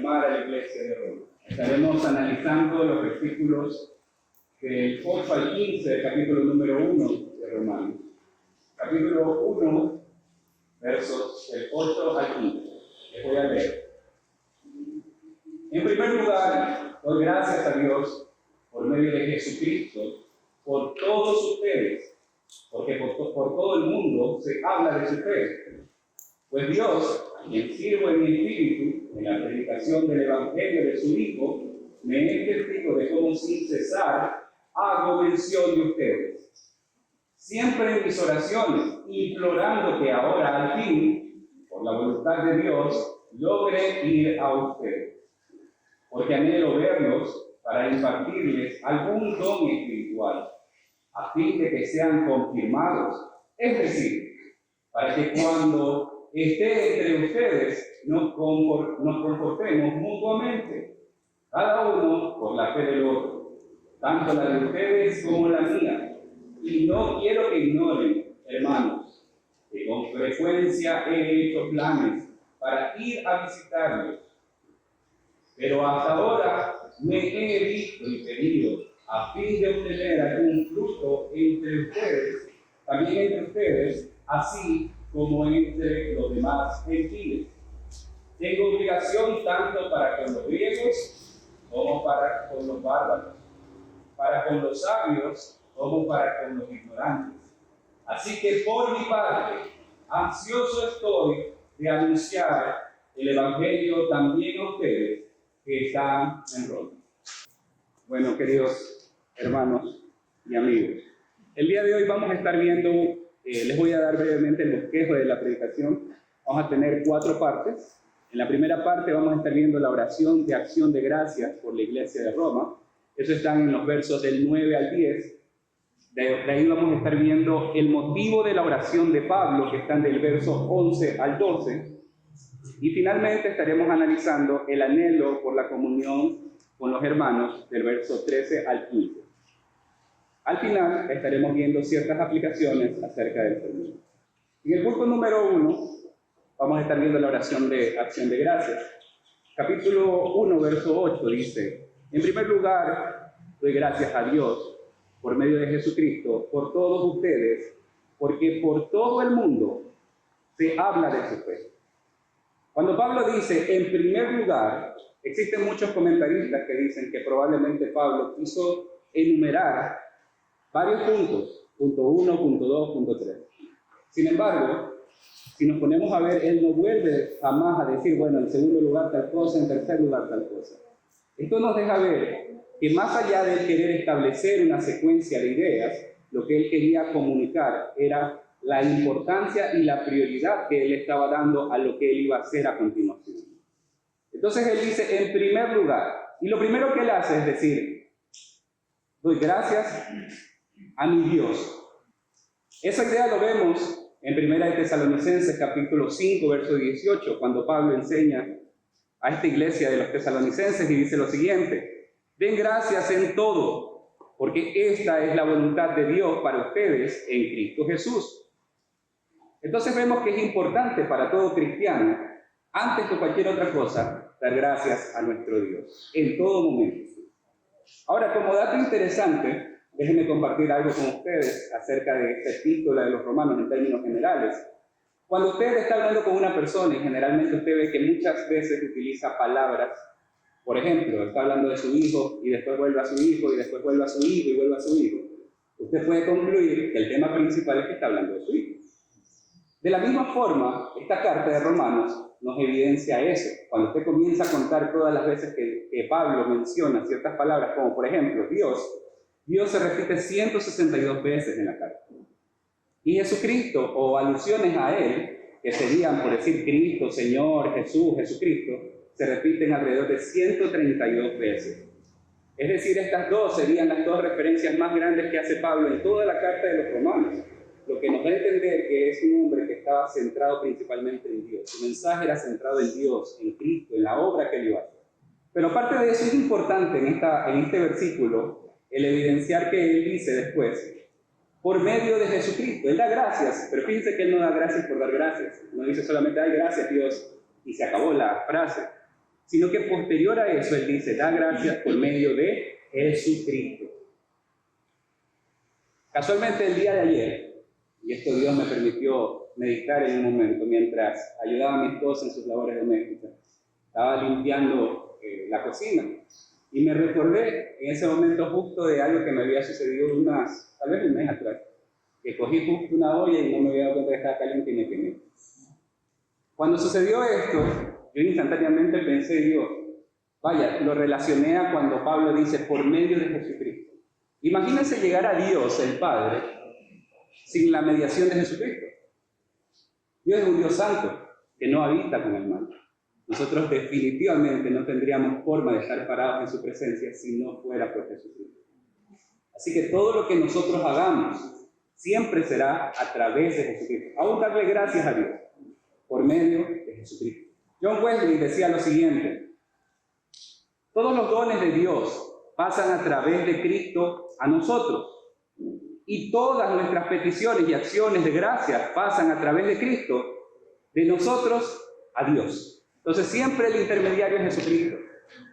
llamar a la iglesia de Roma. Estaremos analizando los versículos del 8 al 15 del capítulo número 1 de Romanos. Capítulo 1, versos del 8 al 15. Les voy a leer. En primer lugar, doy gracias a Dios por medio de Jesucristo, por todos ustedes, porque por todo el mundo se habla de su fe. Pues Dios, a quien sirvo en mi espíritu, en la predicación del Evangelio de su Hijo, me es testigo de cómo sin cesar hago mención de ustedes. Siempre en mis oraciones, implorando que ahora al fin, por la voluntad de Dios, logre ir a ustedes. Porque anhelo verlos para impartirles algún don espiritual, a fin de que sean confirmados, es decir, para que cuando esté entre ustedes nos confortemos mutuamente, cada uno por la fe del otro, tanto la de ustedes como la mía. Y no quiero que ignoren, hermanos, que con frecuencia he hecho planes para ir a visitarlos, pero hasta ahora me he visto y pedido a fin de obtener algún fruto entre ustedes, también entre ustedes, así como entre los demás gentiles. Tengo obligación tanto para con los griegos como para con los bárbaros, para con los sabios como para con los ignorantes. Así que por mi parte, ansioso estoy de anunciar el Evangelio también a ustedes que están en Roma. Bueno, queridos hermanos y amigos, el día de hoy vamos a estar viendo, les voy a dar brevemente el bosquejo de la predicación. Vamos a tener 4 partes. En la primera parte vamos a estar viendo la oración de acción de gracias por la iglesia de Roma. Eso está en los versos del 9 al 10. De ahí vamos a estar viendo el motivo de la oración de Pablo, que están del verso 11 al 12. Y finalmente estaremos analizando el anhelo por la comunión con los hermanos del verso 13 al 15. Al final estaremos viendo ciertas aplicaciones acerca del sermón. En el punto número 1 vamos a estar viendo la oración de acción de gracias. Capítulo 1, verso 8 dice: en primer lugar, doy gracias a Dios por medio de Jesucristo, por todos ustedes, porque por todo el mundo se habla de su fe. Cuando Pablo dice en primer lugar, existen muchos comentaristas que dicen que probablemente Pablo quiso enumerar varios puntos, punto 1, punto 2, punto 3. Sin embargo, si nos ponemos a ver, él no vuelve jamás a decir, bueno, en segundo lugar tal cosa, en tercer lugar tal cosa. Esto nos deja ver que más allá de querer establecer una secuencia de ideas, lo que él quería comunicar era la importancia y la prioridad que él estaba dando a lo que él iba a hacer a continuación. Entonces él dice, en primer lugar, y lo primero que él hace es decir, doy gracias a mi Dios. Esa idea lo vemos en 1 Tesalonicenses capítulo 5, verso 18, cuando Pablo enseña a esta iglesia de los tesalonicenses y dice lo siguiente: den gracias en todo, porque esta es la voluntad de Dios para ustedes en Cristo Jesús. Entonces vemos que es importante para todo cristiano, antes que cualquier otra cosa, dar gracias a nuestro Dios, en todo momento. Ahora, como dato interesante, déjenme compartir algo con ustedes acerca de esta epístola de los romanos en términos generales. Cuando usted está hablando con una persona, y generalmente usted ve que muchas veces utiliza palabras, por ejemplo, está hablando de su hijo, y después vuelve a su hijo, y después vuelve a su hijo, y vuelve a su hijo. Usted puede concluir que el tema principal es que está hablando de su hijo. De la misma forma, esta carta de Romanos nos evidencia eso. Cuando usted comienza a contar todas las veces que Pablo menciona ciertas palabras, como por ejemplo Dios se repite 162 veces en la carta. Y Jesucristo, o alusiones a Él, que serían, por decir Cristo, Señor, Jesús, Jesucristo, se repiten alrededor de 132 veces. Es decir, estas dos serían las dos referencias más grandes que hace Pablo en toda la carta de los Romanos. Lo que nos da a entender que es un hombre que estaba centrado principalmente en Dios. Su mensaje era centrado en Dios, en Cristo, en la obra que él iba a hacer. Pero aparte de eso es importante en este versículo el evidenciar que él dice después, por medio de Jesucristo. Él da gracias, pero fíjense que él no da gracias por dar gracias. No dice solamente, ay, gracias Dios, y se acabó la frase. sino que posterior a eso él dice, da gracias por medio de Jesucristo. Casualmente el día de ayer, y esto Dios me permitió meditar en un momento, mientras ayudaba a mi esposa en sus labores domésticas, estaba limpiando la cocina, y me recordé en ese momento justo de algo que me había sucedido tal vez un mes atrás, que cogí justo una olla y no me había dado cuenta que estaba caliente y me quemé. Cuando sucedió esto, yo instantáneamente pensé, lo relacioné a cuando Pablo dice, por medio de Jesucristo. Imagínense llegar a Dios, el Padre, sin la mediación de Jesucristo. Dios es un Dios santo, que no habita con el mal. Nosotros definitivamente no tendríamos forma de estar parados en su presencia si no fuera por Jesucristo. Así que todo lo que nosotros hagamos siempre será a través de Jesucristo. Aún darle gracias a Dios por medio de Jesucristo. John Wesley decía lo siguiente: todos los dones de Dios pasan a través de Cristo a nosotros, y todas nuestras peticiones y acciones de gracia pasan a través de Cristo, de nosotros a Dios. Entonces siempre el intermediario es Jesucristo.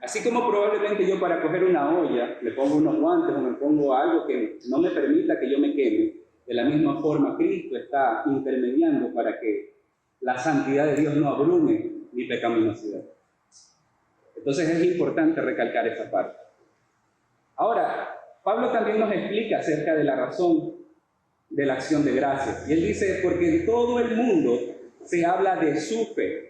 Así como probablemente yo para coger una olla le pongo unos guantes o me pongo algo que no me permita que yo me queme, de la misma forma Cristo está intermediando para que la santidad de Dios no abrume mi pecaminosidad. Entonces es importante recalcar esa parte. Ahora, Pablo también nos explica acerca de la razón de la acción de gracias. Y él dice, porque en todo el mundo se habla de su fe.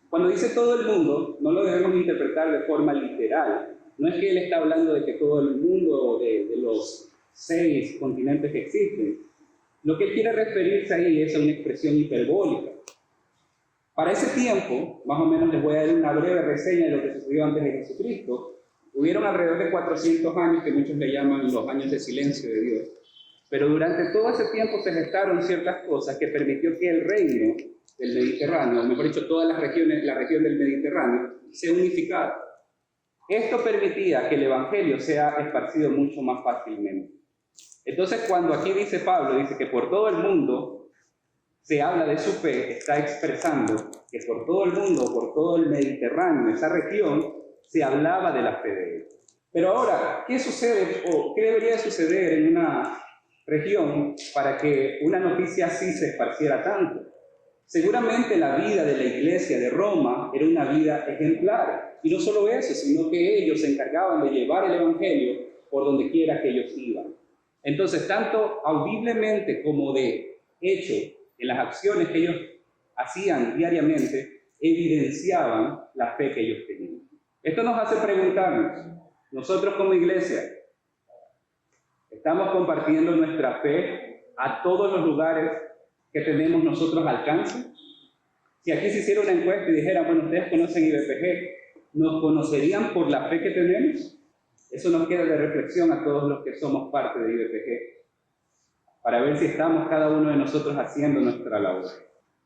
Cuando dice todo el mundo, no lo debemos interpretar de forma literal. No es que él está hablando de que todo el mundo de los 6 continentes que existen. Lo que él quiere referirse ahí es a una expresión hiperbólica. Para ese tiempo, más o menos les voy a dar una breve reseña de lo que sucedió antes de Jesucristo. Hubieron alrededor de 400 años, que muchos le llaman los años de silencio de Dios. Pero durante todo ese tiempo se gestaron ciertas cosas que permitió que el reino del Mediterráneo, o mejor dicho, todas las regiones, la región del Mediterráneo, se unificara. Esto permitía que el Evangelio sea esparcido mucho más fácilmente. Entonces, cuando aquí dice Pablo, dice que por todo el mundo se habla de su fe, está expresando que por todo el mundo, por todo el Mediterráneo, esa región, se hablaba de la fe de él. Pero ahora, ¿qué sucede o qué debería suceder en una región para que una noticia así se esparciera tanto? Seguramente la vida de la iglesia de Roma era una vida ejemplar. Y no solo eso, sino que ellos se encargaban de llevar el Evangelio por donde quiera que ellos iban. Entonces, tanto audiblemente como de hecho, en las acciones que ellos hacían diariamente, evidenciaban la fe que ellos tenían. Esto nos hace preguntarnos, nosotros como iglesia, ¿estamos compartiendo nuestra fe a todos los lugares que tenemos nosotros alcance? Si aquí se hiciera una encuesta y dijera, bueno, ustedes conocen IBPG, ¿nos conocerían por la fe que tenemos? Eso nos queda de reflexión a todos los que somos parte de IBPG, para ver si estamos cada uno de nosotros haciendo nuestra labor.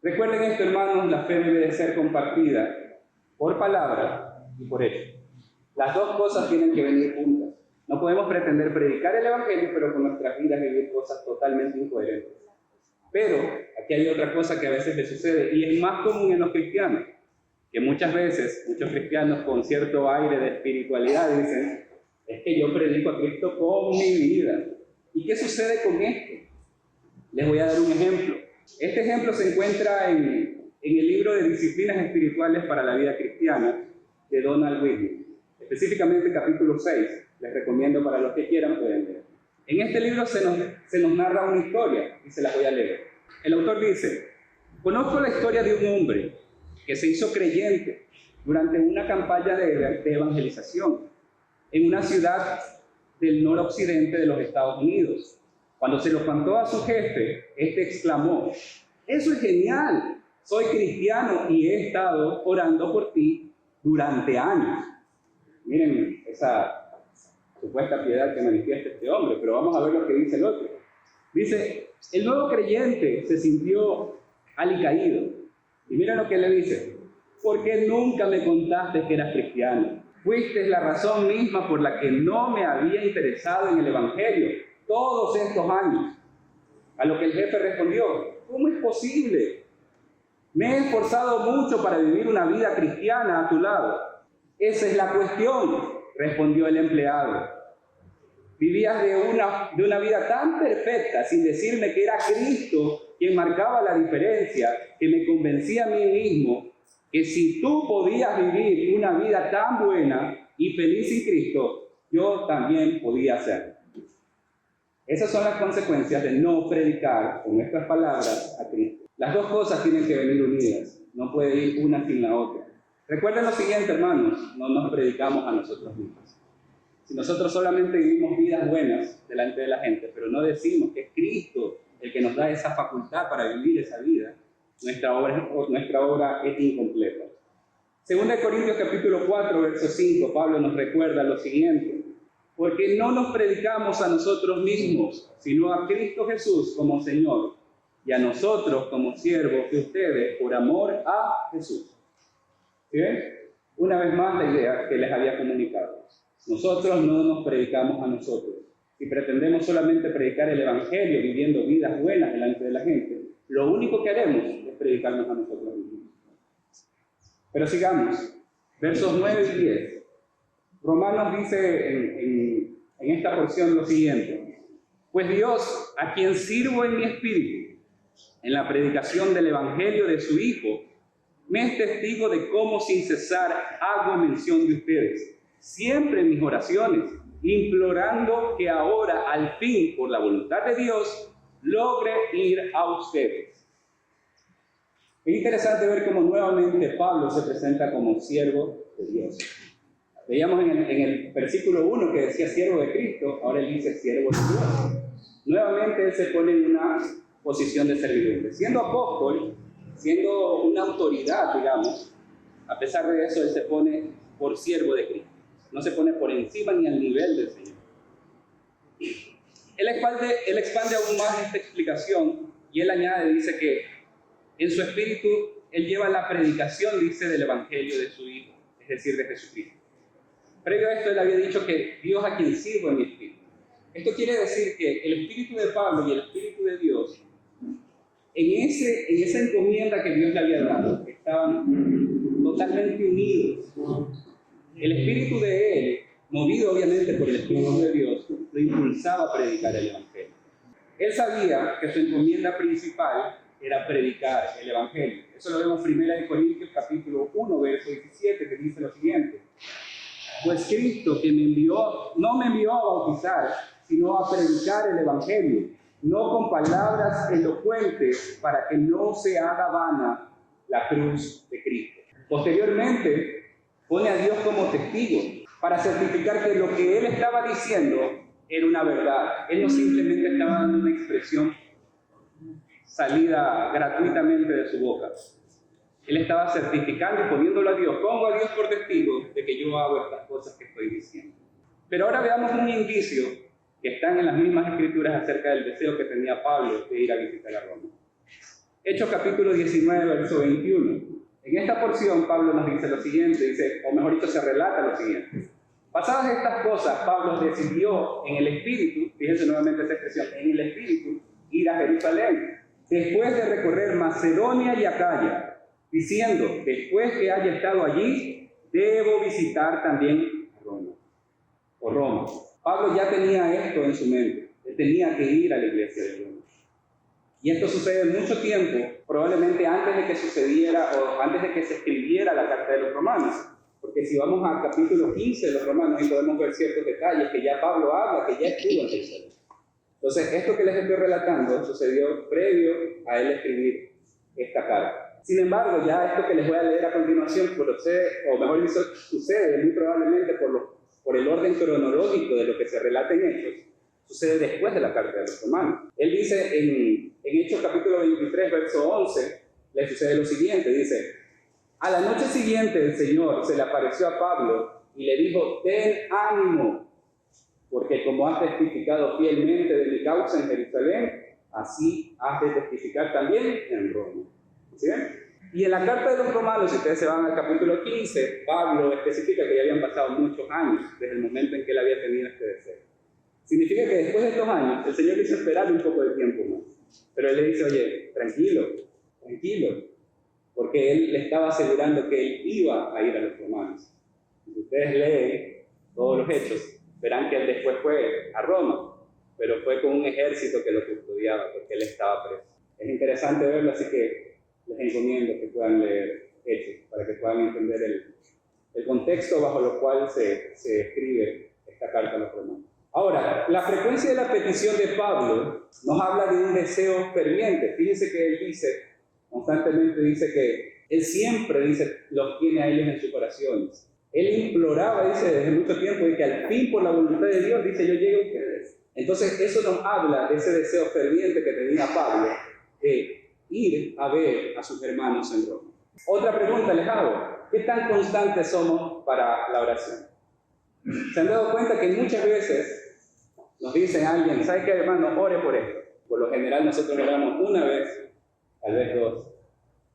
Recuerden esto, hermanos, la fe debe de ser compartida por palabra y por hecho. Las dos cosas tienen que venir juntas. No podemos pretender predicar el Evangelio, pero con nuestras vidas vivir cosas totalmente incoherentes. Pero aquí hay otra cosa que a veces le sucede, y es más común en los cristianos, que muchas veces, muchos cristianos con cierto aire de espiritualidad dicen, es que yo predico a Cristo con mi vida. ¿Y qué sucede con esto? Les voy a dar un ejemplo. Este ejemplo se encuentra en el libro de Disciplinas Espirituales para la Vida Cristiana de Donald Whitney, específicamente capítulo 6. Les recomiendo para los que quieran pueden leer. En este libro se nos narra una historia y se la voy a leer. El autor dice, conozco la historia de un hombre que se hizo creyente durante una campaña de evangelización en una ciudad del noroccidente de los Estados Unidos. Cuando se lo contó a su jefe, este exclamó, eso es genial, soy cristiano y he estado orando por ti durante años. Miren esa supuesta piedad que manifiesta este hombre, pero vamos a ver lo que dice el otro. Dice, el nuevo creyente se sintió alicaído. Y mira lo que le dice, ¿por qué nunca me contaste que eras cristiano? Fuiste la razón misma por la que no me había interesado en el Evangelio todos estos años. A lo que el jefe respondió, ¿cómo es posible? Me he esforzado mucho para vivir una vida cristiana a tu lado. Esa es la cuestión, respondió el empleado. Vivías de una vida tan perfecta, sin decirme que era Cristo quien marcaba la diferencia, que me convencía a mí mismo que si tú podías vivir una vida tan buena y feliz sin Cristo, yo también podía hacerlo. Esas son las consecuencias de no predicar con nuestras palabras a Cristo. Las dos cosas tienen que venir unidas, no puede ir una sin la otra. Recuerden lo siguiente, hermanos, no nos predicamos a nosotros mismos. Si nosotros solamente vivimos vidas buenas delante de la gente, pero no decimos que es Cristo el que nos da esa facultad para vivir esa vida, nuestra obra es incompleta. 2 Corintios capítulo 4, verso 5, Pablo nos recuerda lo siguiente: porque no nos predicamos a nosotros mismos, sino a Cristo Jesús como Señor, y a nosotros como siervos de ustedes por amor a Jesús. ¿Sí ven? Una vez más la idea que les había comunicado. Nosotros no nos predicamos a nosotros. Si pretendemos solamente predicar el Evangelio viviendo vidas buenas delante de la gente, lo único que haremos es predicarnos a nosotros mismos. Pero sigamos, versos 9 y 10. Romanos dice en esta porción lo siguiente: pues Dios, a quien sirvo en mi espíritu, en la predicación del Evangelio de su Hijo, me es testigo de cómo sin cesar hago mención de ustedes, siempre en mis oraciones, implorando que ahora, al fin, por la voluntad de Dios, logre ir a ustedes. Es interesante ver cómo nuevamente Pablo se presenta como siervo de Dios. Veíamos en el versículo 1 que decía siervo de Cristo, ahora él dice siervo de Dios. Nuevamente él se pone en una posición de servidumbre. Siendo apóstol, siendo una autoridad, digamos, a pesar de eso él se pone por siervo de Cristo. No se pone por encima ni al nivel del Señor. Él expande aún más esta explicación y él añade, dice que en su espíritu él lleva la predicación, dice, del Evangelio de su Hijo, es decir, de Jesucristo. Previo a esto él había dicho que Dios a quien sirvo en mi espíritu. Esto quiere decir que el espíritu de Pablo y el espíritu de Dios, en esa encomienda que Dios le había dado, estaban totalmente unidos. El espíritu de él, movido obviamente por el espíritu de Dios, lo impulsaba a predicar el Evangelio. Él sabía que su encomienda principal era predicar el Evangelio. Eso lo vemos en 1 Corintios capítulo 1, verso 17, que dice lo siguiente: pues Cristo que me envió, no me envió a bautizar, sino a predicar el Evangelio, no con palabras elocuentes, para que no se haga vana la cruz de Cristo. Posteriormente, pone a Dios como testigo para certificar que lo que él estaba diciendo era una verdad. Él no simplemente estaba dando una expresión salida gratuitamente de su boca. Él estaba certificando y poniéndolo a Dios. Pongo a Dios por testigo de que yo hago estas cosas que estoy diciendo. Pero ahora veamos un indicio que están en las mismas escrituras acerca del deseo que tenía Pablo de ir a visitar a Roma. Hechos capítulo 19, verso 21. En esta porción Pablo nos dice lo siguiente, dice, o mejor dicho, se relata lo siguiente. Pasadas estas cosas, Pablo decidió en el espíritu, fíjense nuevamente esa expresión, en el espíritu, ir a Jerusalén, después de recorrer Macedonia y Acaya, diciendo, después que haya estado allí, debo visitar también Roma. Pablo ya tenía esto en su mente, él tenía que ir a la iglesia de Roma. Y esto sucede mucho tiempo, probablemente antes de que sucediera o antes de que se escribiera la carta de los romanos. Porque si vamos al capítulo 15 de los romanos, ahí podemos ver ciertos detalles que ya Pablo habla, que ya estuvo en Jerusalén. Entonces, esto que les estoy relatando sucedió previo a él escribir esta carta. Sin embargo, ya esto que les voy a leer a continuación sucede muy probablemente por el orden cronológico de lo que se relata en Hechos, sucede después de la carta de los romanos. Él dice en Hechos capítulo 23, verso 11, le sucede lo siguiente, dice: a la noche siguiente el Señor se le apareció a Pablo y le dijo, ten ánimo, porque como has testificado fielmente de mi causa en Jerusalén, así has de testificar también en Roma. ¿Sí? Y en la carta de los romanos, si ustedes se van al capítulo 15, Pablo especifica que ya habían pasado muchos años desde el momento en que él había tenido este deseo. Significa que después de estos años, el Señor le hizo esperar un poco de tiempo más. Pero él le dice, oye, tranquilo, porque él le estaba asegurando que él iba a ir a los romanos. ustedes leen todos los hechos, verán que él después fue a Roma, pero fue con un ejército que lo custodiaba porque él estaba preso. Es interesante verlo, así que les encomiendo que puedan leer Hechos para que puedan entender el contexto bajo el cual se escribe esta carta a los romanos. Ahora, la frecuencia de la petición de Pablo nos habla de un deseo ferviente. Fíjense que él constantemente dice que él siempre los tiene a ellos en sus oraciones. Él imploraba, dice, desde mucho tiempo, y que al fin, por la voluntad de Dios, dice, yo llegue a ustedes. Entonces, eso nos habla de ese deseo ferviente que tenía Pablo de ir a ver a sus hermanos en Roma. Otra pregunta les hago: ¿qué tan constantes somos para la oración? ¿Se han dado cuenta que muchas veces nos dicen a alguien, ¿sabes qué, hermano? Ore por esto. Por lo general nosotros oramos una vez, tal vez dos,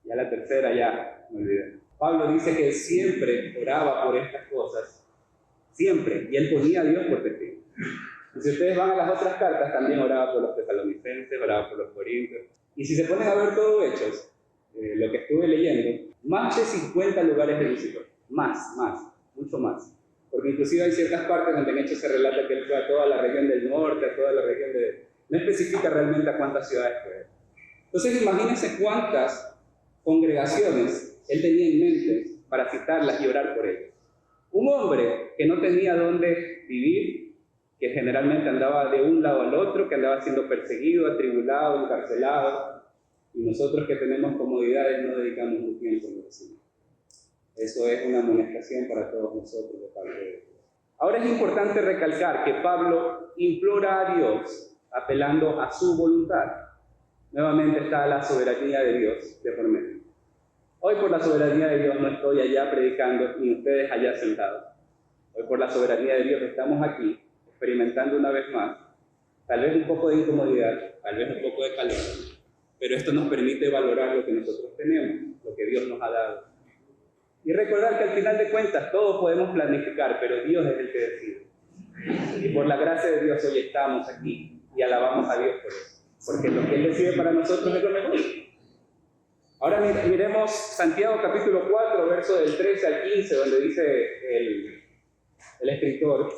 ya la tercera ya me olvidé. Pablo dice que él siempre oraba por estas cosas, siempre, y él ponía a Dios por testigo. Y si ustedes van a las otras cartas, también oraba por los tesalonicenses, oraba por los corintios. Y si se ponen a ver todo Hechos, lo que estuve leyendo, más de 50 lugares de visitó, mucho más. Porque inclusive hay ciertas partes donde en Hechos se relata que él fue a toda la región del norte, a toda la región no especifica realmente a cuántas ciudades fue. Entonces imagínense cuántas congregaciones él tenía en mente para citarlas y orar por ellas. Un hombre que no tenía dónde vivir, que generalmente andaba de un lado al otro, que andaba siendo perseguido, atribulado, encarcelado, y nosotros que tenemos comodidades no dedicamos un tiempo en oración. Eso es una amonestación para todos nosotros de parte de Dios. Ahora es importante recalcar que Pablo implora a Dios apelando a su voluntad. Nuevamente está la soberanía de Dios de por medio. Hoy por la soberanía de Dios no estoy allá predicando ni ustedes allá sentados. Hoy por la soberanía de Dios estamos aquí experimentando una vez más, tal vez un poco de incomodidad, tal vez un poco de calor, pero esto nos permite valorar lo que nosotros tenemos, lo que Dios nos ha dado. Y recordar que al final de cuentas todos podemos planificar, pero Dios es el que decide. Y por la gracia de Dios hoy estamos aquí y alabamos a Dios por eso, porque lo que Él decide para nosotros es lo mejor. Ahora miremos Santiago capítulo 4, verso del 13 al 15, donde dice el escritor,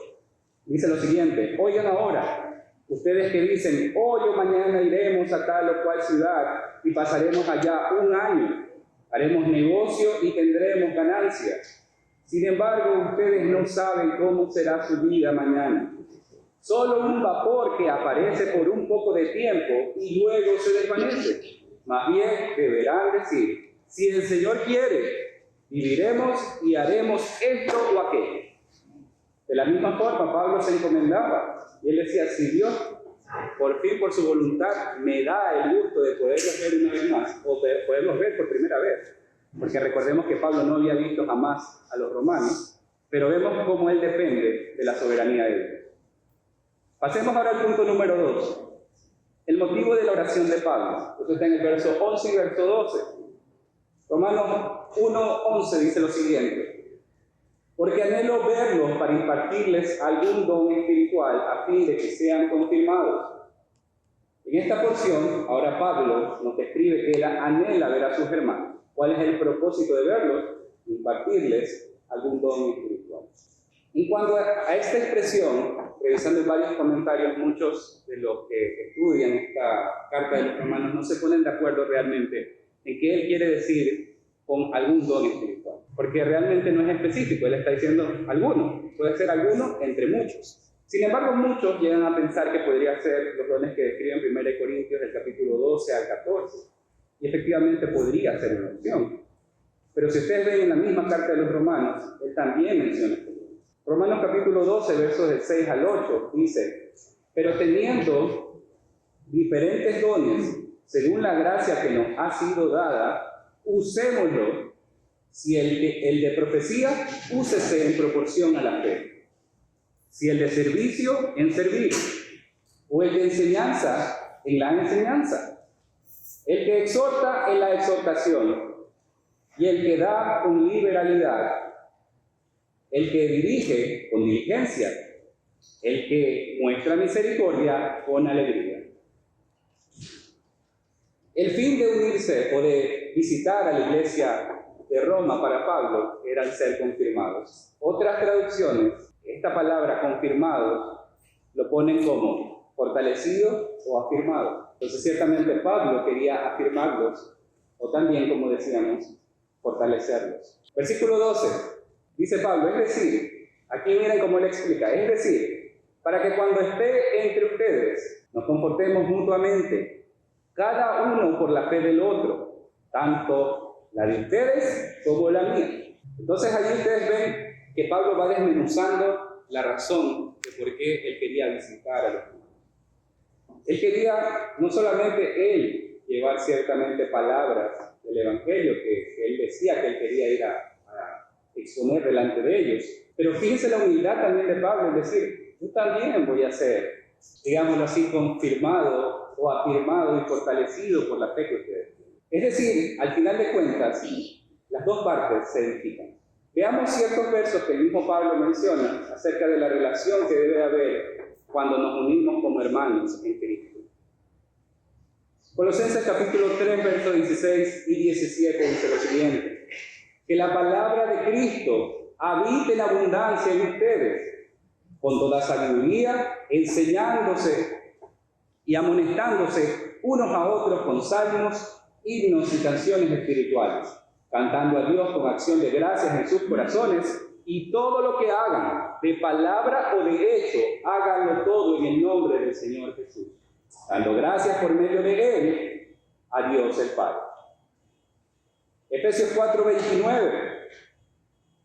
dice lo siguiente: oigan ahora, ustedes que dicen, hoy o mañana iremos a tal o cual ciudad y pasaremos allá un año, haremos negocio y tendremos ganancia. Sin embargo, ustedes no saben cómo será su vida mañana. Solo un vapor que aparece por un poco de tiempo y luego se desvanece. Más bien deberán decir, si el Señor quiere, viviremos y haremos esto o aquello. De la misma forma, Pablo se encomendaba y él decía, si Dios por fin por su voluntad me da el gusto de poderlos ver una vez más, o de poderlos ver por primera vez, porque recordemos que Pablo no había visto jamás a los romanos, pero vemos cómo él depende de la soberanía de Dios. Pasemos ahora al punto número 2, el motivo de la oración de Pablo. Esto está en el verso 11 y verso 12. Romanos 1:11 dice lo siguiente: porque anhelo verlos para impartirles algún don espiritual a fin de que sean confirmados. En esta porción, ahora Pablo nos describe que él anhela ver a sus hermanos. ¿Cuál es el propósito de verlos? Impartirles algún don espiritual. En cuanto a esta expresión, revisando varios comentarios, muchos de los que estudian esta carta de los romanos no se ponen de acuerdo realmente en qué él quiere decir con algún don espiritual, porque realmente no es específico. Él está diciendo alguno, puede ser alguno entre muchos. Sin embargo, muchos llegan a pensar que podría ser los dones que describen 1 Corintios del capítulo 12 al 14, y efectivamente podría ser una opción. Pero si ustedes ven en la misma carta de los romanos, él también menciona estos dones. Romanos capítulo 12, versos del 6 al 8, dice, pero teniendo diferentes dones, según la gracia que nos ha sido dada, usémoslo. Si el de profecía, úsese en proporción a la fe. Si el de servicio, en servir. O el de enseñanza, en la enseñanza. El que exhorta, en la exhortación. Y el que da con liberalidad. El que dirige con diligencia. El que muestra misericordia con alegría. El fin de unirse o de visitar a la iglesia de Roma para Pablo era el ser confirmados. Otras traducciones, esta palabra confirmados, lo ponen como fortalecido o afirmado. Entonces ciertamente Pablo quería afirmarlos, o también, como decíamos, fortalecerlos. Versículo 12, dice Pablo, es decir, aquí miren cómo él explica, es decir, para que cuando esté entre ustedes nos confortemos mutuamente, cada uno por la fe del otro, tanto la de ustedes como la mía. Entonces allí ustedes ven que Pablo va desmenuzando la razón de por qué él quería visitar a los hermanos. Él quería no solamente él llevar ciertamente palabras del Evangelio que él decía que él quería ir a exponer delante de ellos, pero fíjense la humildad también de Pablo en decir, yo también voy a ser, digámoslo así, confirmado o afirmado y fortalecido por la fe que ustedes tienen. Es decir, al final de cuentas, las dos partes se edifican. Veamos ciertos versos que el mismo Pablo menciona acerca de la relación que debe haber cuando nos unimos como hermanos en Cristo. Colosenses capítulo 3, versos 16 y 17 dice lo siguiente: que la palabra de Cristo habite en abundancia en ustedes, con toda sabiduría, enseñándose y amonestándose unos a otros con salmos, himnos y canciones espirituales, cantando a Dios con acción de gracias en sus corazones, y todo lo que hagan, de palabra o de hecho, háganlo todo en el nombre del Señor Jesús, dando gracias por medio de Él a Dios el Padre. Efesios 4:29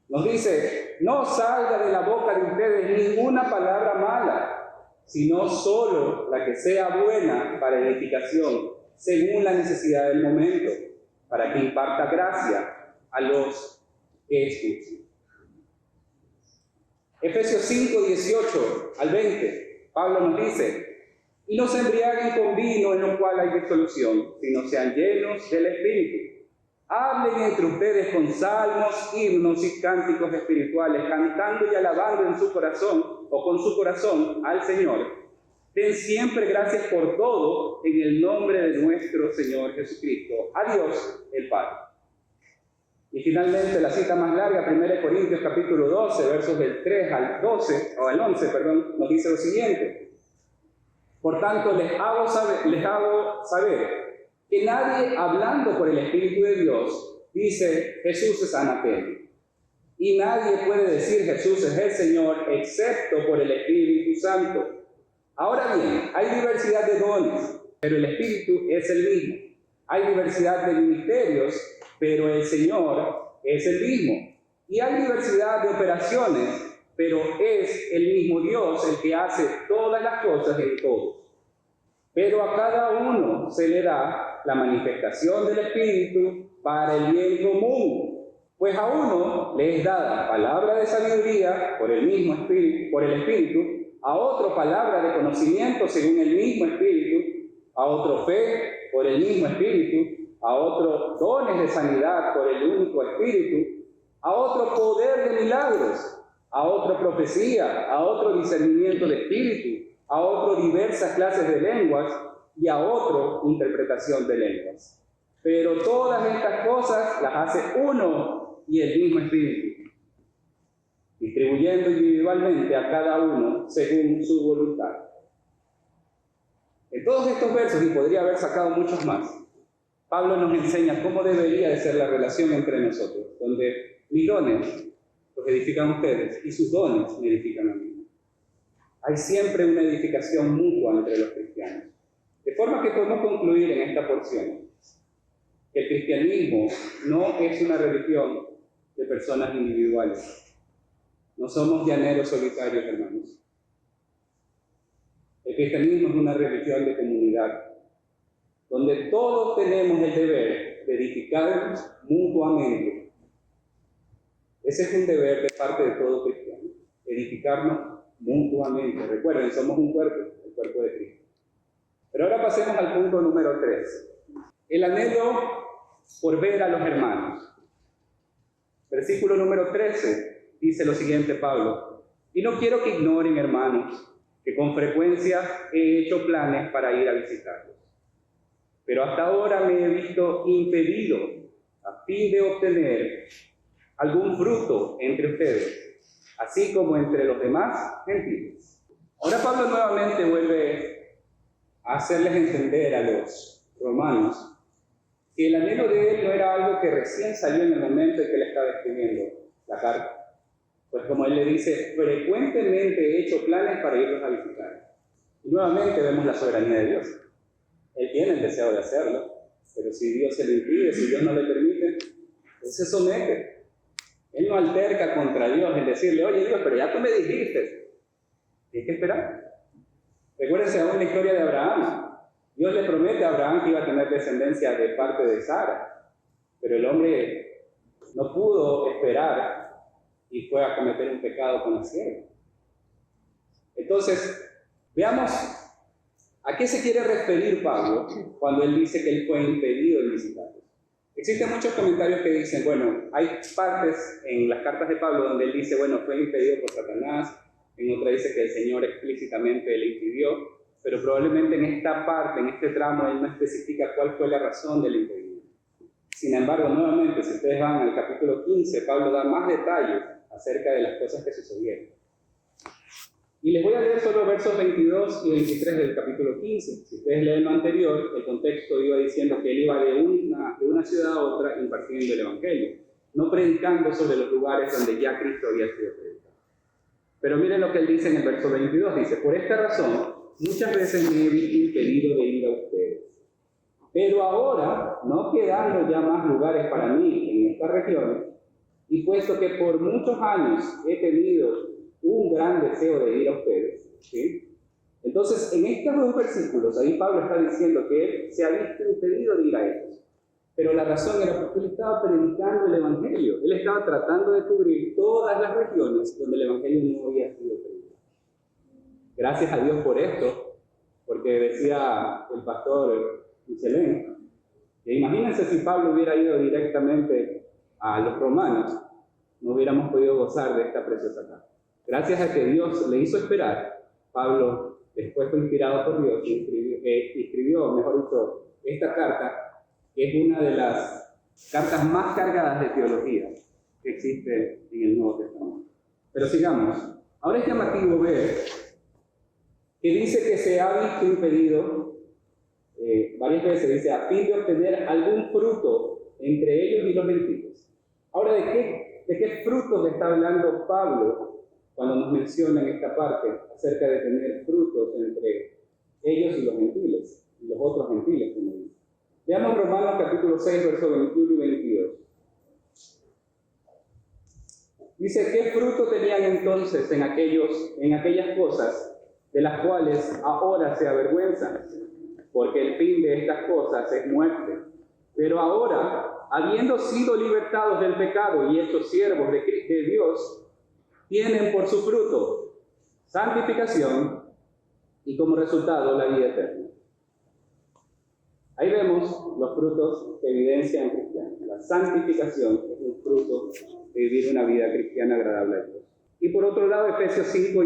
nos dice, no salga de la boca de ustedes ninguna palabra mala, sino solo la que sea buena para edificación, según la necesidad del momento, para que imparta gracia a los que escuchan. Efesios 5:18 al 20, Pablo nos dice, y no se embriaguen con vino en lo cual hay disolución, sino sean llenos del Espíritu. Hablen entre ustedes con salmos, himnos y cánticos espirituales, cantando y alabando en su corazón o con su corazón al Señor. Den siempre gracias por todo en el nombre de nuestro Señor Jesucristo, a Dios el Padre. Y finalmente la cita más larga, 1 Corintios capítulo 12, versos del 3 al 12, o al 11, nos dice lo siguiente. Por tanto, les hago saber que nadie hablando por el Espíritu de Dios dice Jesús es anatema. Y nadie puede decir Jesús es el Señor excepto por el Espíritu Santo. Ahora bien, hay diversidad de dones, pero el Espíritu es el mismo. Hay diversidad de ministerios, pero el Señor es el mismo. Y hay diversidad de operaciones, pero es el mismo Dios el que hace todas las cosas en todos. Pero a cada uno se le da la manifestación del Espíritu para el bien común. Pues a uno le es dada palabra de sabiduría por el mismo Espíritu, a otro palabra de conocimiento según el mismo Espíritu, a otro fe por el mismo Espíritu, a otro dones de sanidad por el único Espíritu, a otro poder de milagros, a otro profecía, a otro discernimiento de espíritu, a otro diversas clases de lenguas y a otro interpretación de lenguas. Pero todas estas cosas las hace uno y el mismo Espíritu, distribuyendo individualmente a cada uno según su voluntad. En todos estos versos, y podría haber sacado muchos más, Pablo nos enseña cómo debería de ser la relación entre nosotros, donde mis dones los edifican ustedes y sus dones me edifican a mí. Hay siempre una edificación mutua entre los cristianos. De forma que podemos concluir en esta porción que el cristianismo no es una religión de personas individuales. No somos llaneros solitarios, hermanos. El cristianismo es una religión de comunidad, donde todos tenemos el deber de edificarnos mutuamente. Ese es un deber de parte de todo cristiano, edificarnos mutuamente. Recuerden, somos un cuerpo, el cuerpo de Cristo. Pero ahora pasemos al punto número 3. El anhelo por ver a los hermanos. Versículo número 13 dice lo siguiente Pablo: y no quiero que ignoren, hermanos, que con frecuencia he hecho planes para ir a visitarlos. Pero hasta ahora me he visto impedido a fin de obtener algún fruto entre ustedes, así como entre los demás gentiles. Ahora Pablo nuevamente vuelve a hacerles entender a los romanos que el anhelo de él no era algo que recién salió en el momento en que él estaba escribiendo la carta. Pues como él le dice, frecuentemente he hecho planes para irlos a visitar. Y nuevamente vemos la soberanía de Dios. Él tiene el deseo de hacerlo, pero si Dios se lo impide, si Dios no le permite, él se somete. Él no alterca contra Dios en decirle, oye Dios, pero ya tú me dijiste. Tienes que esperar. Recuérdense aún la historia de Abraham. Dios le promete a Abraham que iba a tener descendencia de parte de Sara, pero el hombre no pudo esperar y fue a cometer un pecado con la sierva. Entonces, veamos a qué se quiere referir Pablo cuando él dice que él fue impedido de visitarlos. Existen muchos comentarios que dicen, bueno, hay partes en las cartas de Pablo donde él dice, bueno, fue impedido por Satanás, en otra dice que el Señor explícitamente le impidió, pero probablemente en esta parte, en este tramo, él no especifica cuál fue la razón del impedimento. Sin embargo, nuevamente, si ustedes van al capítulo 15, Pablo da más detalles acerca de las cosas que sucedieron. Y les voy a leer solo versos 22 y 23 del capítulo 15. Si ustedes leen lo anterior, el contexto iba diciendo que él iba de una ciudad a otra impartiendo el Evangelio, no predicando sobre los lugares donde ya Cristo había sido predicado. Pero miren lo que él dice en el verso 22, dice, por esta razón, muchas veces me he visto impedido de ir a ustedes. Pero ahora, no quedando ya más lugares para mí en estas regiones, y puesto que por muchos años he tenido un gran deseo de ir a ustedes, ¿sí? Entonces, en estos dos versículos, ahí Pablo está diciendo que él se ha visto impedido de ir a ellos. Pero la razón era porque él estaba predicando el Evangelio. Él estaba tratando de cubrir todas las regiones donde el Evangelio no había sido predicado. Gracias a Dios por esto, porque decía el pastor Michelén, que imagínense si Pablo hubiera ido directamente a los romanos, no hubiéramos podido gozar de esta preciosa carta. Gracias a que Dios le hizo esperar, Pablo después fue inspirado por Dios y escribió, mejor dicho, esta carta, que es una de las cartas más cargadas de teología que existe en el Nuevo Testamento. Pero sigamos. Ahora es llamativo ver que dice que se ha visto impedido, varias veces dice, a fin de obtener algún fruto entre ellos y los gentiles. Ahora, ¿de qué frutos está hablando Pablo cuando nos menciona en esta parte acerca de tener frutos entre ellos y los gentiles, y los otros gentiles, como dice? Veamos Romanos capítulo 6, versos 21 y 22. Dice, ¿qué fruto tenían entonces en aquellas cosas de las cuales ahora se avergüenzan? Porque el fin de estas cosas es muerte. Pero ahora, habiendo sido libertados del pecado y hechos siervos de Dios, tienen por su fruto santificación y como resultado la vida eterna. Ahí vemos los frutos que evidencian un cristiano. La santificación es un fruto de vivir una vida cristiana agradable a Dios. Y por otro lado, Efesios 5,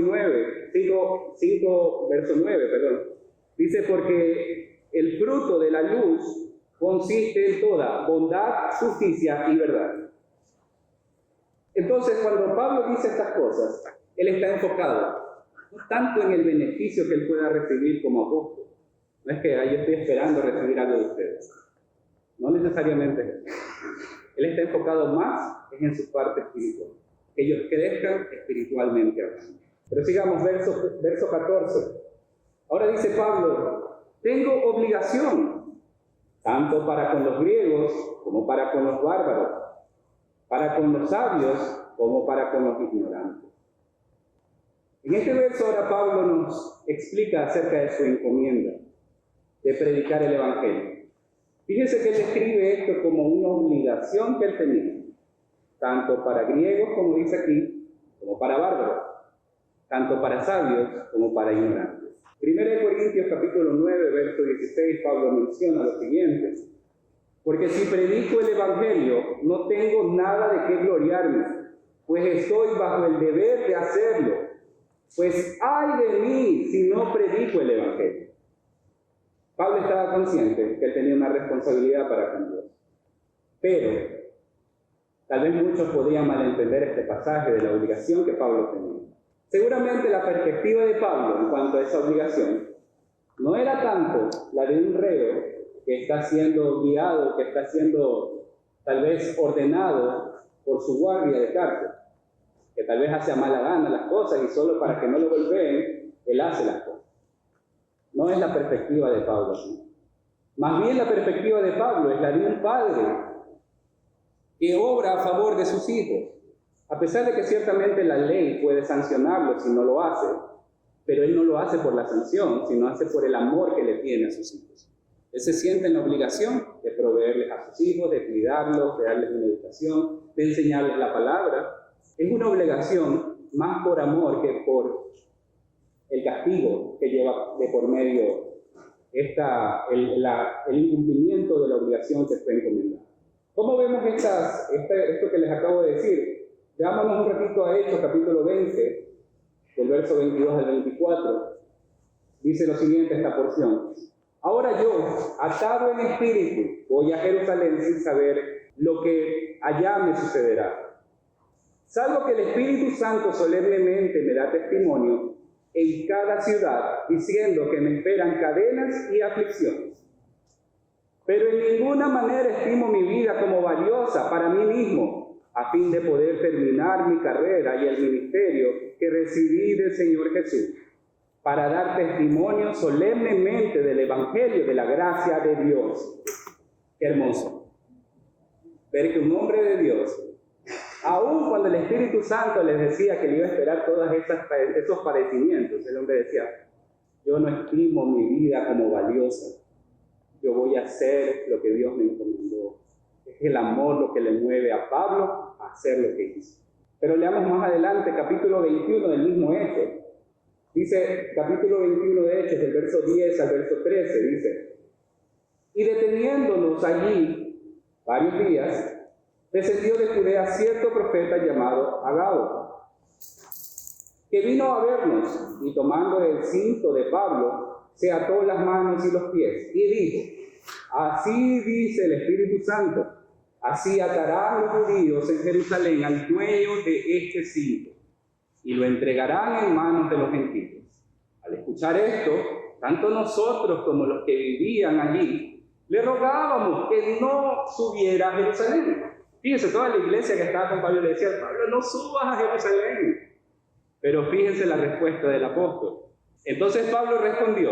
verso 9, dice, porque el fruto de la luz consiste en toda bondad, justicia y verdad. Entonces, cuando Pablo dice estas cosas, él está enfocado no tanto en el beneficio que él pueda recibir como apóstol. No es que yo estoy esperando recibir algo de ustedes. No necesariamente. Él está enfocado más en su parte espiritual. Que ellos crezcan espiritualmente hablando. Pero sigamos, verso 14. Ahora dice Pablo, tengo obligación, tanto para con los griegos como para con los bárbaros, para con los sabios como para con los ignorantes. En este verso ahora Pablo nos explica acerca de su encomienda de predicar el Evangelio. Fíjese que él describe esto como una obligación que él tenía, tanto para griegos, como dice aquí, como para bárbaros, tanto para sabios como para ignorantes. 1 Corintios capítulo 9, verso 16, Pablo menciona lo siguiente: porque si predico el Evangelio, no tengo nada de qué gloriarme, pues estoy bajo el deber de hacerlo. Pues ay de mí si no predico el Evangelio. Pablo estaba consciente que él tenía una responsabilidad para con Dios. Pero tal vez muchos podrían malentender este pasaje de la obligación que Pablo tenía. Seguramente la perspectiva de Pablo en cuanto a esa obligación no era tanto la de un reo que está siendo guiado, que está siendo tal vez ordenado por su guardia de cárcel, que tal vez hace a mala gana las cosas y solo para que no lo golpeen, él hace las cosas. No es la perspectiva de Pablo. Más bien la perspectiva de Pablo es la de un padre que obra a favor de sus hijos, a pesar de que ciertamente la ley puede sancionarlo si no lo hace, pero él no lo hace por la sanción, sino hace por el amor que le tiene a sus hijos. Él se siente en la obligación de proveerles a sus hijos, de cuidarlos, de darles una educación, de enseñarles la palabra. Es una obligación más por amor que por el castigo que lleva de por medio el incumplimiento de la obligación que fue encomendada. ¿Cómo vemos esto que les acabo de decir? Veámonos un ratito a Hechos, capítulo 20, del verso 22 al 24. Dice lo siguiente esta porción. Ahora yo, atado en espíritu, voy a Jerusalén sin saber lo que allá me sucederá. Salvo que el Espíritu Santo solemnemente me da testimonio en cada ciudad, diciendo que me esperan cadenas y aflicciones. Pero en ninguna manera estimo mi vida como valiosa para mí mismo, a fin de poder terminar mi carrera y el ministerio que recibí del Señor Jesús, para dar testimonio solemnemente del Evangelio de la gracia de Dios. Qué hermoso ver que un hombre de Dios, aun cuando el Espíritu Santo les decía que le iba a esperar todos esos padecimientos, el hombre decía, yo no estimo mi vida como valiosa, yo voy a hacer lo que Dios me encomendó. Es el amor lo que le mueve a Pablo a hacer lo que hizo. Pero leamos más adelante, capítulo 21 del mismo Hechos. Dice, capítulo 21 de Hechos, del verso 10 al verso 13, dice, y deteniéndonos allí varios días, descendió de Judea cierto profeta llamado Agabo, que vino a vernos, y tomando el cinto de Pablo, se ató las manos y los pies, y dijo, así dice el Espíritu Santo, así atarán los judíos en Jerusalén al dueño de este cinto, y lo entregarán en manos de los gentiles. Al escuchar esto, tanto nosotros como los que vivían allí, le rogábamos que no subiera a Jerusalén. Fíjense, toda la iglesia que estaba con Pablo le decía, Pablo, no subas a Jerusalén. Pero fíjense la respuesta del apóstol. Entonces Pablo respondió,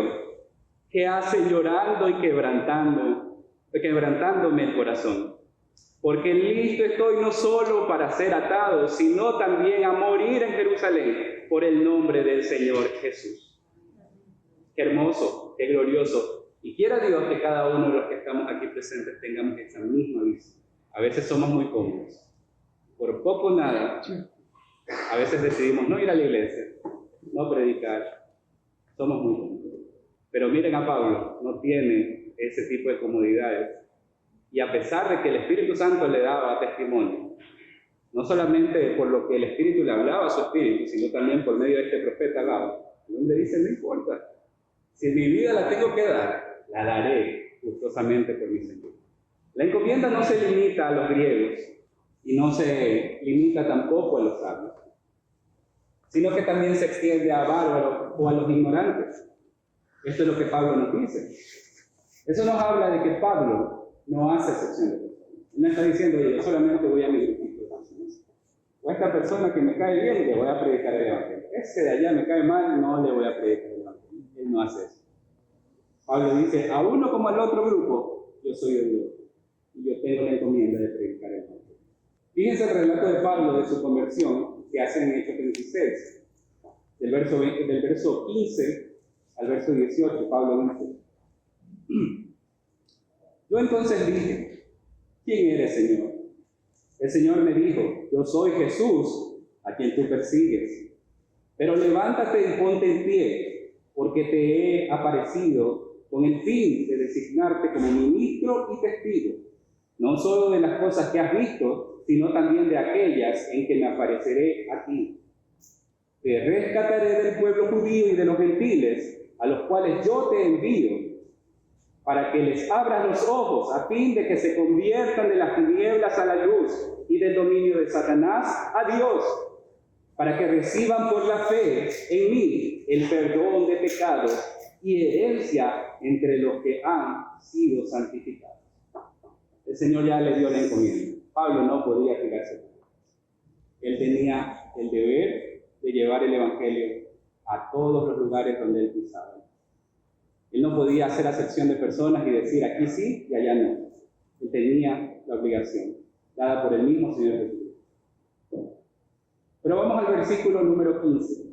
¿qué hace llorando y quebrantándome el corazón? Porque listo estoy no solo para ser atado, sino también a morir en Jerusalén por el nombre del Señor Jesús. Qué hermoso, qué glorioso. Y quiera Dios que cada uno de los que estamos aquí presentes tengamos esa misma visión. A veces somos muy cómodos. Por poco nada, a veces decidimos no ir a la iglesia, no predicar. Somos muy cómodos. Pero miren a Pablo, no tiene ese tipo de comodidades. Y a pesar de que el Espíritu Santo le daba testimonio, no solamente por lo que el Espíritu le hablaba a su espíritu, sino también por medio de este profeta Agabo, el hombre dice, no importa, si mi vida la tengo que dar, la daré gustosamente por mi Señor. La encomienda no se limita a los griegos y no se limita tampoco a los sabios, sino que también se extiende a bárbaros o a los ignorantes. Esto es lo que Pablo nos dice. Eso nos habla de que Pablo no hace excepción de personas. No está diciendo, yo solamente voy a mi grupito de personas. O a esta persona que me cae bien, le voy a predicar el Evangelio. Ese de allá me cae mal, no le voy a predicar el Evangelio. Él no hace eso. Pablo dice, a uno como al otro grupo, yo soy el grupo. Y yo tengo la encomienda de predicar el Evangelio. Fíjense el relato de Pablo de su conversión que hace en Hechos 26. Del verso 15 al verso 18, Pablo dice, yo entonces dije, ¿quién eres, Señor? El Señor me dijo, yo soy Jesús, a quien tú persigues. Pero levántate y ponte en pie, porque te he aparecido con el fin de designarte como ministro y testigo, no solo de las cosas que has visto, sino también de aquellas en que me apareceré a ti. Te rescataré del pueblo judío y de los gentiles, a los cuales yo te envío, para que les abras los ojos, a fin de que se conviertan de las tinieblas a la luz y del dominio de Satanás a Dios, para que reciban por la fe en mí el perdón de pecados y herencia entre los que han sido santificados. El Señor ya le dio la encomienda. Pablo no podía quedarse. Él tenía el deber de llevar el Evangelio a todos los lugares donde él pisaba. Él no podía hacer acepción de personas y decir aquí sí y allá no. Él tenía la obligación, dada por el mismo Señor Jesucristo. Pero vamos al versículo número 15.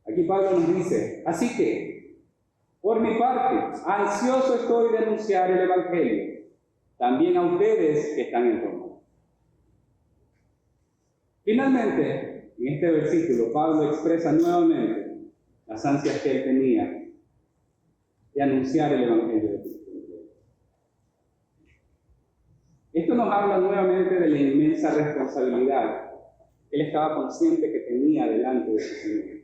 Aquí Pablo nos dice, así que, por mi parte, ansioso estoy de anunciar el Evangelio, también a ustedes que están en Roma. Finalmente, en este versículo, Pablo expresa nuevamente las ansias que él tenía de anunciar el Evangelio de Cristo. Esto nos habla nuevamente de la inmensa responsabilidad que él estaba consciente que tenía delante de su Señor.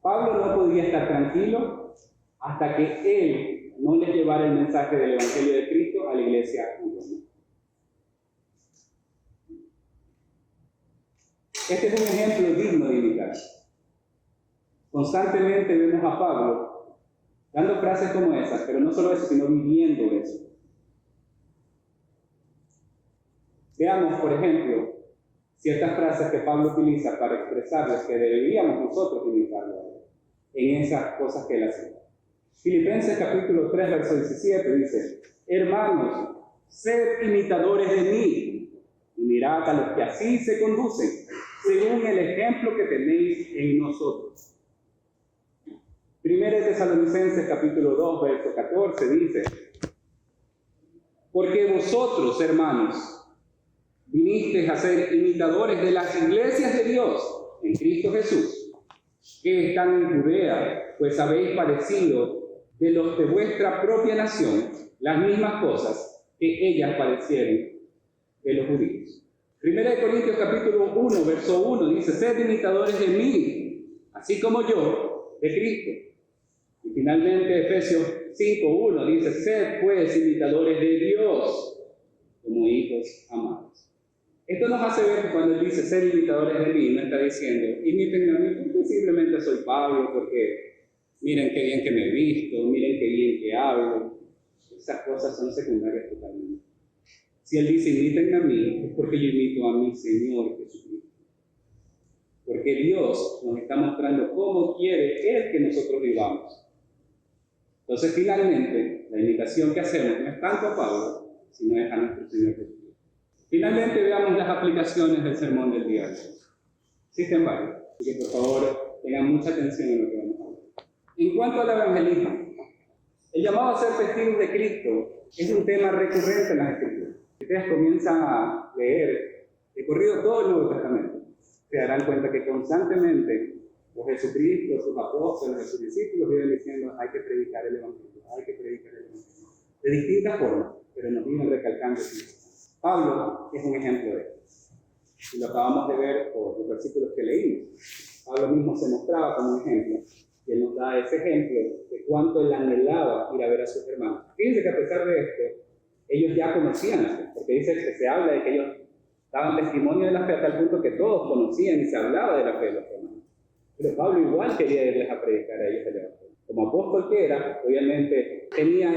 Pablo no podía estar tranquilo hasta que él no le llevara el mensaje del Evangelio de Cristo a la iglesia en Roma. Este es un ejemplo digno de imitar. Constantemente vemos a Pablo dando frases como esas, pero no solo eso, sino viviendo eso. Veamos, por ejemplo, ciertas frases que Pablo utiliza para expresarles que deberíamos nosotros imitarlo en esas cosas que él hace. Filipenses capítulo 3, verso 17 dice, hermanos, sed imitadores de mí, y mirad a los que así se conducen, según el ejemplo que tenéis en nosotros. Primera de Tesalonicenses capítulo 2, verso 14 dice, porque vosotros, hermanos, vinisteis a ser imitadores de las iglesias de Dios en Cristo Jesús, que están en Judea, pues habéis padecido de los de vuestra propia nación las mismas cosas que ellas padecieron de los judíos. Primera de Corintios capítulo 1, verso 1 dice, sed imitadores de mí, así como yo, de Cristo. Y finalmente Efesios 5:1 dice, sed pues imitadores de Dios como hijos amados. Esto nos hace ver que cuando él dice ser imitadores de mí, no está diciendo imiten a mí porque simplemente soy Pablo, porque miren qué bien que me he visto, miren qué bien que hablo. Esas cosas son secundarias totalmente. Si él dice imiten a mí, es porque yo imito a mi Señor Jesucristo. Porque Dios nos está mostrando cómo quiere Él que nosotros vivamos. Entonces, finalmente, la imitación que hacemos no es tanto a Pablo, sino es a nuestro Señor Jesucristo. Finalmente, veamos las aplicaciones del sermón del día de hoy. Existen varias, así que por favor tengan mucha atención en lo que vamos a hablar. En cuanto al evangelismo, el llamado a ser testigos de Cristo es un tema recurrente en las Escrituras. Si ustedes comienzan a leer de corrido todo el Nuevo Testamento, se darán cuenta que constantemente los Jesucristo, sus apóstoles, sus discípulos viven diciendo hay que predicar el Evangelio, hay que predicar el Evangelio. De distintas formas, pero nos vienen recalcando eso. Pablo es un ejemplo de esto. Y lo acabamos de ver por los versículos que leímos. Pablo mismo se mostraba como un ejemplo. Y él nos da ese ejemplo de cuánto él anhelaba ir a ver a sus hermanos. Fíjense que a pesar de esto, ellos ya conocían la fe, porque dice que se habla de que ellos daban testimonio de la fe a tal punto que todos conocían y se hablaba de la fe de los hermanos. Pero Pablo igual quería irles a predicar a ellos el Evangelio. Como apóstol que era, obviamente tenía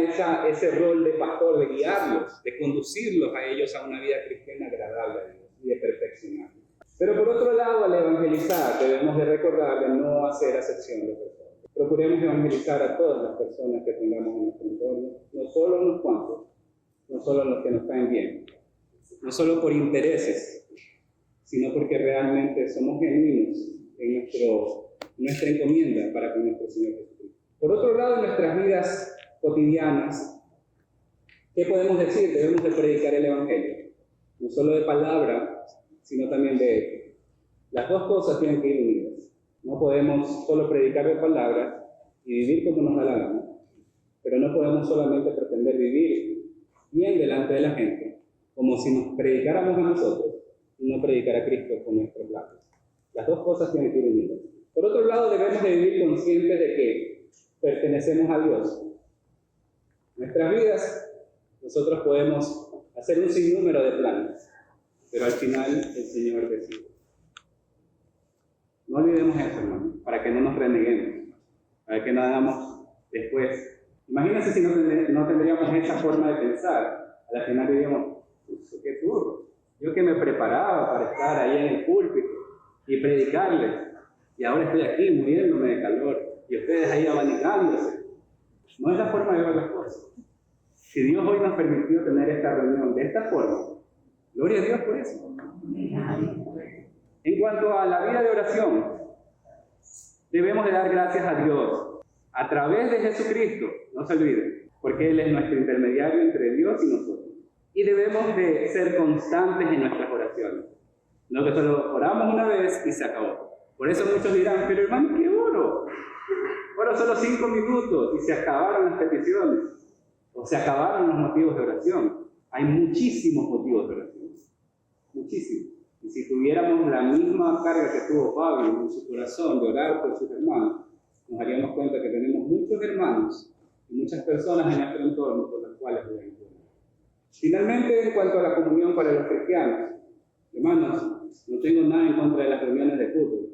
ese rol de pastor, de guiarlos, de conducirlos a ellos a una vida cristiana agradable a Dios y de perfeccionarlos. Pero por otro lado, al evangelizar, debemos de recordar de no hacer acepción de personas. Procuremos evangelizar a todas las personas que tengamos en nuestro entorno, no solo a unos cuantos, no solo a los que nos caen bien, no solo por intereses, sino porque realmente somos genuinos en nuestra encomienda para con nuestro Señor Jesucristo. Por otro lado, en nuestras vidas cotidianas, ¿qué podemos decir? Debemos de predicar el Evangelio, no solo de palabra, sino también de hecho. Las dos cosas tienen que ir unidas. No podemos solo predicar de palabra y vivir como nos da la gana, pero no podemos solamente pretender vivir bien delante de la gente, como si nos predicáramos a nosotros y no predicar a Cristo con nuestros labios. Las dos cosas tienen que ir unidas. Por otro lado, debemos de vivir conscientes de que pertenecemos a Dios. Nuestras vidas, nosotros podemos hacer un sinnúmero de planes, pero al final el Señor decide. No olvidemos eso, hermano, para que no nos reneguemos, para que no hagamos después. Imagínense si no tendríamos esa forma de pensar. A la final diríamos, qué duro. Yo que me preparaba para estar ahí en el púlpito y predicarles, y ahora estoy aquí muriéndome de calor, y ustedes ahí abanicándose. No es la forma de ver las cosas. Si Dios hoy nos permitió tener esta reunión de esta forma, gloria a Dios por eso. En cuanto a la vida de oración, debemos de dar gracias a Dios a través de Jesucristo, no se olviden, porque Él es nuestro intermediario entre Dios y nosotros. Y debemos de ser constantes en nuestras oraciones. No que solo oramos una vez y se acabó. Por eso muchos dirán, pero hermano, ¿qué oro? Oro solo 5 minutos y se acabaron las peticiones. O se acabaron los motivos de oración. Hay muchísimos motivos de oración. Muchísimos. Y si tuviéramos la misma carga que tuvo Pablo en su corazón de orar por sus hermanos, nos daríamos cuenta que tenemos muchos hermanos y muchas personas en nuestro entorno por las cuales debemos orar. Finalmente, en cuanto a la comunión para los cristianos, hermanos, no tengo nada en contra de las reuniones de fútbol,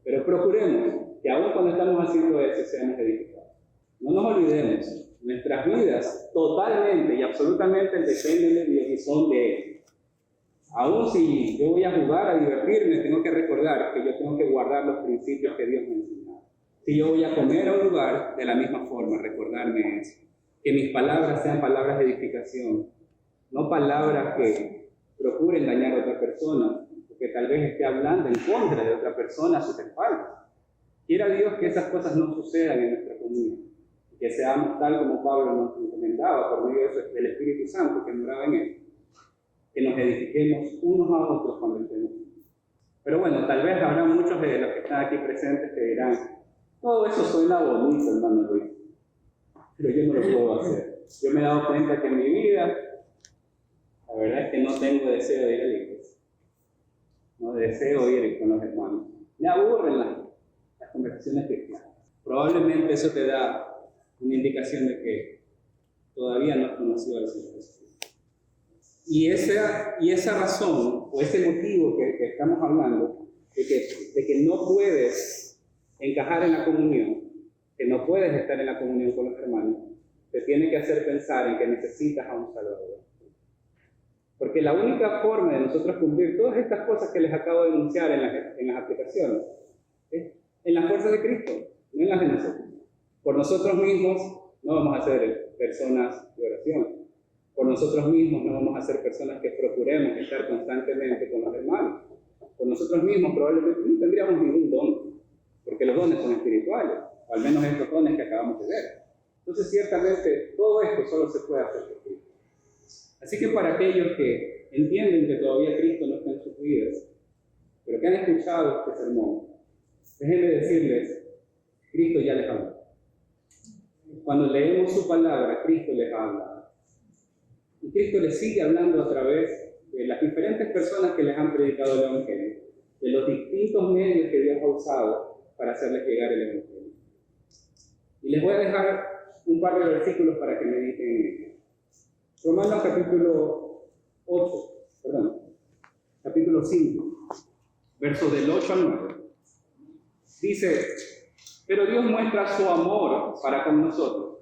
pero procuremos que aún cuando estamos haciendo eso seamos edificados. No nos olvidemos, nuestras vidas totalmente y absolutamente dependen de Dios y son de Él. Aún si yo voy a jugar, a divertirme, tengo que recordar que yo tengo que guardar los principios que Dios me enseñó. Si yo voy a comer a un lugar, de la misma forma, recordarme eso. Que mis palabras sean palabras de edificación, no palabras que procuren dañar a otra persona, porque tal vez esté hablando en contra de otra persona a sus espaldas. Quiera Dios que esas cosas no sucedan en nuestra comunidad, que seamos tal como Pablo nos recomendaba por medio del Espíritu Santo que moraba en él, que nos edifiquemos unos a otros cuando estemos. Pero bueno, tal vez habrá muchos de los que están aquí presentes que dirán, todo eso suena bonito, hermano Luis, pero yo no lo puedo hacer. Yo me he dado cuenta que en mi vida, la verdad es que no tengo deseo de ir a la iglesia. No deseo ir con los hermanos. Me aburren las conversaciones cristianas. Probablemente eso te da una indicación de que todavía no has conocido al Señor Jesucristo. Y esa razón, o ese motivo que estamos hablando, de que no puedes encajar en la comunión, que no puedes estar en la comunión con los hermanos, te tiene que hacer pensar en que necesitas a un Salvador. Porque la única forma de nosotros cumplir todas estas cosas que les acabo de enunciar en las aplicaciones es en la fuerza de Cristo, no en las de nosotros. Por nosotros mismos no vamos a ser personas de oración. Por nosotros mismos no vamos a ser personas que procuremos estar constantemente con los hermanos. Por nosotros mismos probablemente no tendríamos ningún don, porque los dones son espirituales, o al menos estos dones que acabamos de ver. Entonces, ciertamente, todo esto solo se puede hacer por Cristo. Así que para aquellos que entienden que todavía Cristo no está en sus vidas, pero que han escuchado este sermón, déjenme decirles, Cristo ya les habla. Cuando leemos su palabra, Cristo les habla. Y Cristo les sigue hablando a través de las diferentes personas que les han predicado el Evangelio, de los distintos medios que Dios ha usado para hacerles llegar el Evangelio. Y les voy a dejar un par de versículos para que mediten en ello. Romanos capítulo 5, versos del 8 al 9. Dice, pero Dios muestra su amor para con nosotros,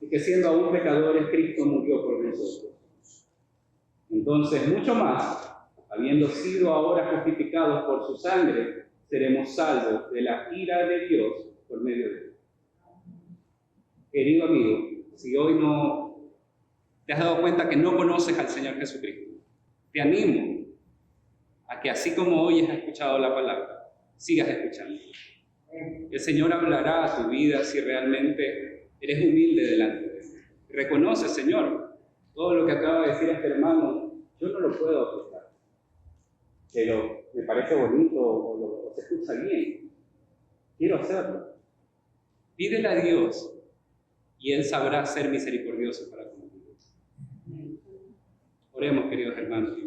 y que siendo aún pecadores, Cristo murió por nosotros. Entonces, mucho más, habiendo sido ahora justificados por su sangre, seremos salvos de la ira de Dios por medio de él. Querido amigo, si hoy no te has dado cuenta que no conoces al Señor Jesucristo, te animo a que así como hoy has escuchado la palabra, sigas escuchando. El Señor hablará a tu vida si realmente eres humilde delante de Él. Reconoce, Señor, todo lo que acaba de decir este hermano, yo no lo puedo aplicar, pero me parece bonito o se escucha bien. Quiero hacerlo. Pídele a Dios y Él sabrá ser misericordioso para contigo. Oremos, queridos hermanos.